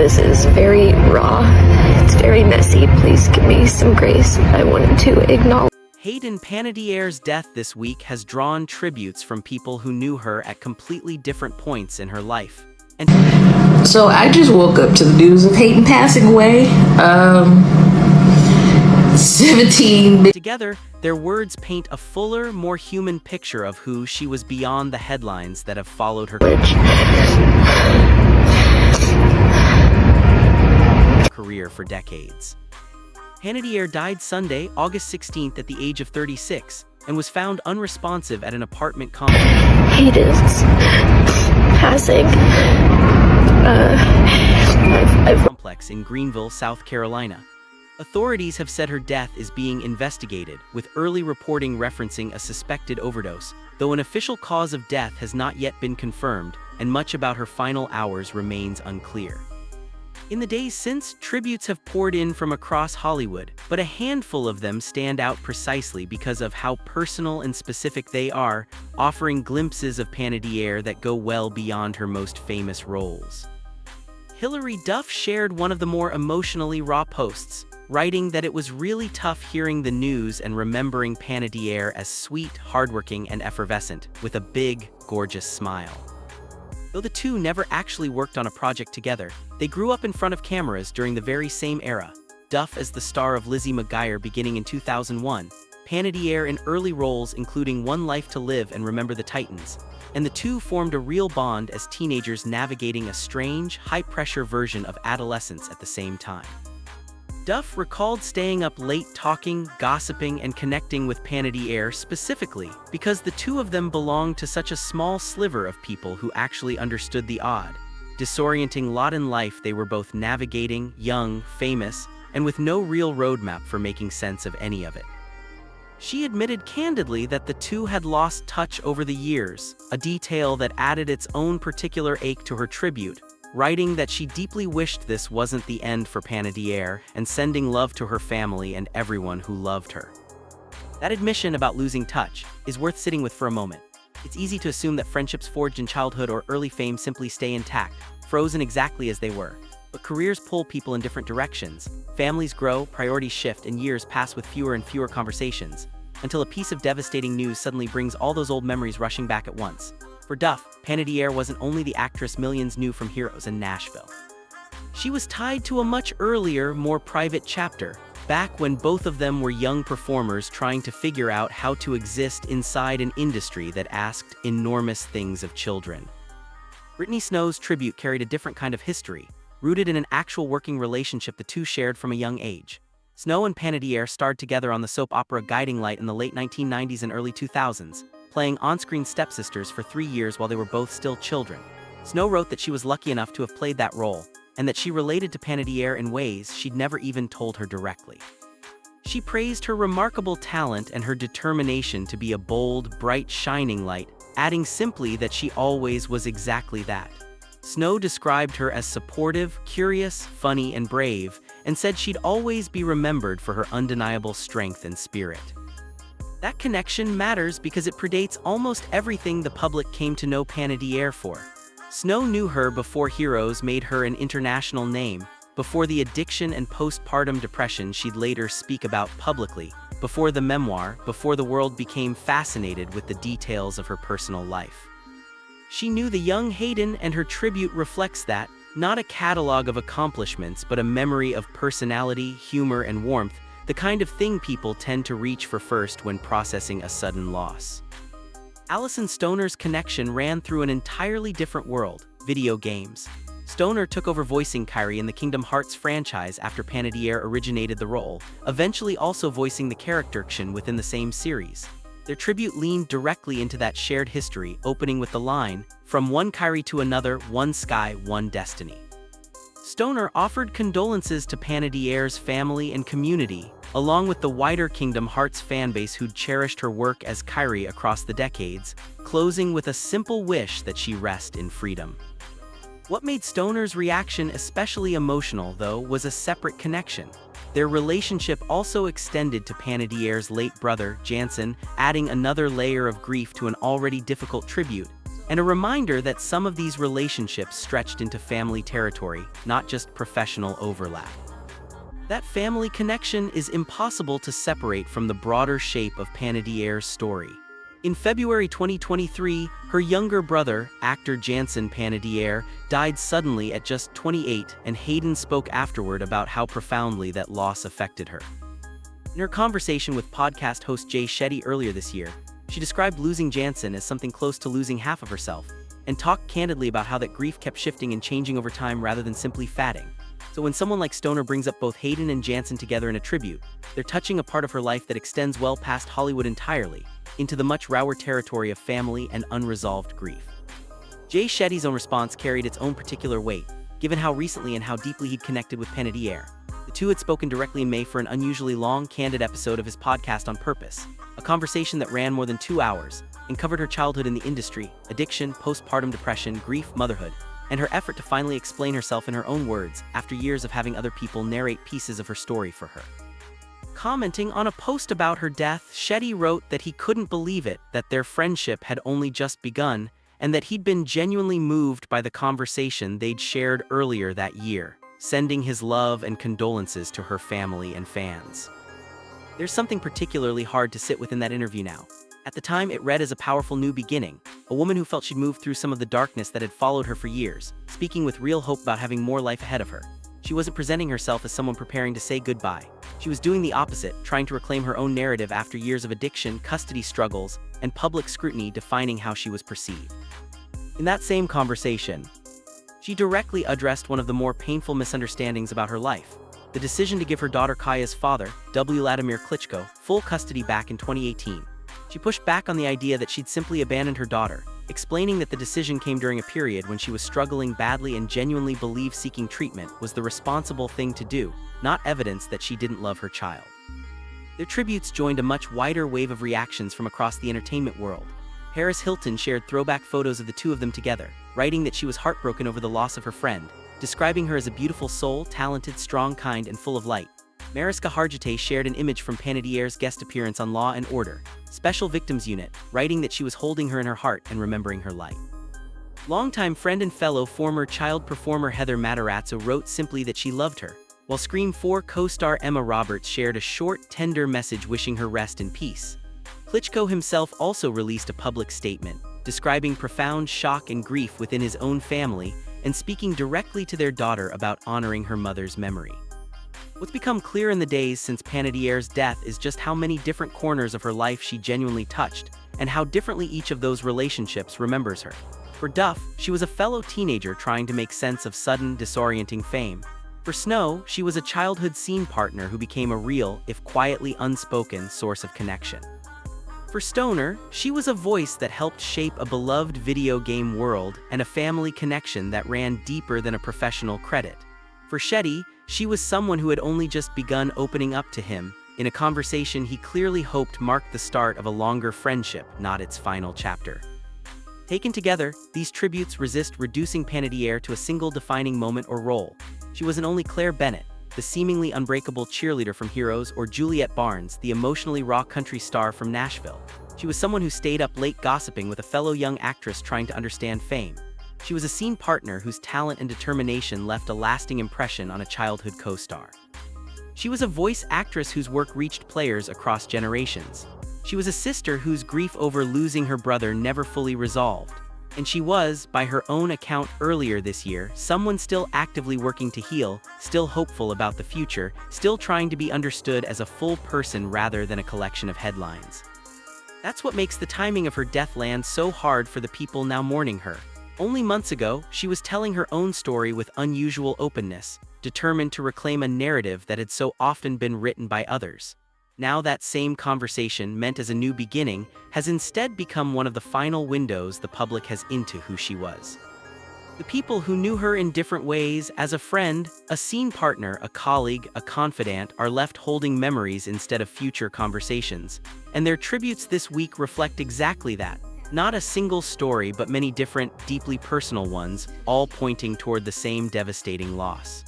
This is very raw. It's very messy. Please give me some grace. I wanted to acknowledge. Hayden Panettiere's death this week has drawn tributes from people who knew her at completely different points in her life. So I just woke up to the news of Hayden passing away. 17. Together, their words paint a fuller, more human picture of who she was beyond the headlines that have followed her career for decades. Panettiere died Sunday, August 16th at the age of 36, and was found unresponsive at an apartment complex. Hayden's passing. Complex in Greenville, South Carolina. Authorities have said her death is being investigated, with early reporting referencing a suspected overdose, though an official cause of death has not yet been confirmed, and much about her final hours remains unclear. In the days since, tributes have poured in from across Hollywood, but a handful of them stand out precisely because of how personal and specific they are, offering glimpses of Panettiere that go well beyond her most famous roles. Hilary Duff shared one of the more emotionally raw posts, writing that it was really tough hearing the news and remembering Panettiere as sweet, hardworking, and effervescent, with a big, gorgeous smile. Though the two never actually worked on a project together, they grew up in front of cameras during the very same era. Duff as the star of Lizzie McGuire beginning in 2001, Panettiere in early roles including One Life to Live and Remember the Titans, and the two formed a real bond as teenagers navigating a strange, high-pressure version of adolescence at the same time. Duff recalled staying up late talking, gossiping, and connecting with Panettiere specifically because the two of them belonged to such a small sliver of people who actually understood the odd, disorienting lot in life they were both navigating, young, famous, and with no real roadmap for making sense of any of it. She admitted candidly that the two had lost touch over the years, a detail that added its own particular ache to her tribute, writing that she deeply wished this wasn't the end for Panettiere and sending love to her family and everyone who loved her. That admission about losing touch is worth sitting with for a moment. It's easy to assume that friendships forged in childhood or early fame simply stay intact, frozen exactly as they were. But careers pull people in different directions, families grow, priorities shift, and years pass with fewer and fewer conversations, until a piece of devastating news suddenly brings all those old memories rushing back at once. For Duff, Panettiere wasn't only the actress millions knew from Heroes in Nashville. She was tied to a much earlier, more private chapter, back when both of them were young performers trying to figure out how to exist inside an industry that asked enormous things of children. Brittany Snow's tribute carried a different kind of history, rooted in an actual working relationship the two shared from a young age. Snow and Panettiere starred together on the soap opera Guiding Light in the late 1990s and early 2000s, playing on-screen stepsisters for 3 years while they were both still children. Snow wrote that she was lucky enough to have played that role, and that she related to Panettiere in ways she'd never even told her directly. She praised her remarkable talent and her determination to be a bold, bright, shining light, adding simply that she always was exactly that. Snow described her as supportive, curious, funny, and brave, and said she'd always be remembered for her undeniable strength and spirit. That connection matters because it predates almost everything the public came to know Panettiere for. Snow knew her before Heroes made her an international name, before the addiction and postpartum depression she'd later speak about publicly, before the memoir, before the world became fascinated with the details of her personal life. She knew the young Hayden, and her tribute reflects that, not a catalog of accomplishments but a memory of personality, humor, and warmth, the kind of thing people tend to reach for first when processing a sudden loss. Alyson Stoner's connection ran through an entirely different world, video games. Stoner took over voicing Kairi in the Kingdom Hearts franchise after Panettiere originated the role, eventually also voicing the character Xion within the same series. Their tribute leaned directly into that shared history, opening with the line, "From one Kairi to another, one sky, one destiny." Stoner offered condolences to Panettiere's family and community, along with the wider Kingdom Hearts fanbase who'd cherished her work as Kairi across the decades, closing with a simple wish that she rest in freedom. What made Stoner's reaction especially emotional, though, was a separate connection. Their relationship also extended to Panettiere's late brother, Jansen, adding another layer of grief to an already difficult tribute. and a reminder that some of these relationships stretched into family territory, not just professional overlap. That family connection is impossible to separate from the broader shape of Panettiere's story. In February 2023, her younger brother, actor Jansen Panettiere, died suddenly at just 28, and Hayden spoke afterward about how profoundly that loss affected her. In her conversation with podcast host Jay Shetty earlier this year, she described losing Jansen as something close to losing half of herself, and talked candidly about how that grief kept shifting and changing over time rather than simply fading. So when someone like Stoner brings up both Hayden and Jansen together in a tribute, they're touching a part of her life that extends well past Hollywood entirely, into the much rawer territory of family and unresolved grief. Jay Shetty's own response carried its own particular weight, given how recently and how deeply he'd connected with Panettiere. The two had spoken directly in May for an unusually long, candid episode of his podcast On Purpose, a conversation that ran more than 2 hours, and covered her childhood in the industry, addiction, postpartum depression, grief, motherhood, and her effort to finally explain herself in her own words after years of having other people narrate pieces of her story for her. Commenting on a post about her death, Shetty wrote that he couldn't believe it, that their friendship had only just begun, and that he'd been genuinely moved by the conversation they'd shared earlier that year, sending his love and condolences to her family and fans. There's something particularly hard to sit with in that interview now. At the time, it read as a powerful new beginning, a woman who felt she'd moved through some of the darkness that had followed her for years, speaking with real hope about having more life ahead of her. She wasn't presenting herself as someone preparing to say goodbye. She was doing the opposite, trying to reclaim her own narrative after years of addiction, custody struggles, and public scrutiny defining how she was perceived. In that same conversation, she directly addressed one of the more painful misunderstandings about her life: the decision to give her daughter Kaya's father, W. Vladimir Klitschko, full custody back in 2018. She pushed back on the idea that she'd simply abandoned her daughter, explaining that the decision came during a period when she was struggling badly and genuinely believed seeking treatment was the responsible thing to do, not evidence that she didn't love her child. Their tributes joined a much wider wave of reactions from across the entertainment world. Paris Hilton shared throwback photos of the two of them together, writing that she was heartbroken over the loss of her friend, describing her as a beautiful soul, talented, strong, kind, and full of light. Mariska Hargitay shared an image from Panettiere's guest appearance on Law & Order, Special Victims Unit, writing that she was holding her in her heart and remembering her light. Longtime friend and fellow former child performer Heather Matarazzo wrote simply that she loved her, while Scream 4 co-star Emma Roberts shared a short, tender message wishing her rest in peace. Klitschko himself also released a public statement, describing profound shock and grief within his own family and speaking directly to their daughter about honoring her mother's memory. What's become clear in the days since Panettiere's death is just how many different corners of her life she genuinely touched, and how differently each of those relationships remembers her. For Duff, she was a fellow teenager trying to make sense of sudden, disorienting fame. For Snow, she was a childhood scene partner who became a real, if quietly unspoken, source of connection. For Stoner, she was a voice that helped shape a beloved video game world and a family connection that ran deeper than a professional credit. For Shetty, she was someone who had only just begun opening up to him, in a conversation he clearly hoped marked the start of a longer friendship, not its final chapter. Taken together, these tributes resist reducing Panettiere to a single defining moment or role. She wasn't only Claire Bennett, the seemingly unbreakable cheerleader from Heroes, or Juliette Barnes, the emotionally raw country star from Nashville. She was someone who stayed up late gossiping with a fellow young actress trying to understand fame. She was a scene partner whose talent and determination left a lasting impression on a childhood co-star. She was a voice actress whose work reached players across generations. She was a sister whose grief over losing her brother never fully resolved. And she was, by her own account earlier this year, someone still actively working to heal, still hopeful about the future, still trying to be understood as a full person rather than a collection of headlines. That's what makes the timing of her death land so hard for the people now mourning her. Only months ago, she was telling her own story with unusual openness, determined to reclaim a narrative that had so often been written by others. Now that same conversation, meant as a new beginning, has instead become one of the final windows the public has into who she was. The people who knew her in different ways, as a friend, a scene partner, a colleague, a confidant, are left holding memories instead of future conversations. And their tributes this week reflect exactly that. Not a single story, but many different, deeply personal ones, all pointing toward the same devastating loss.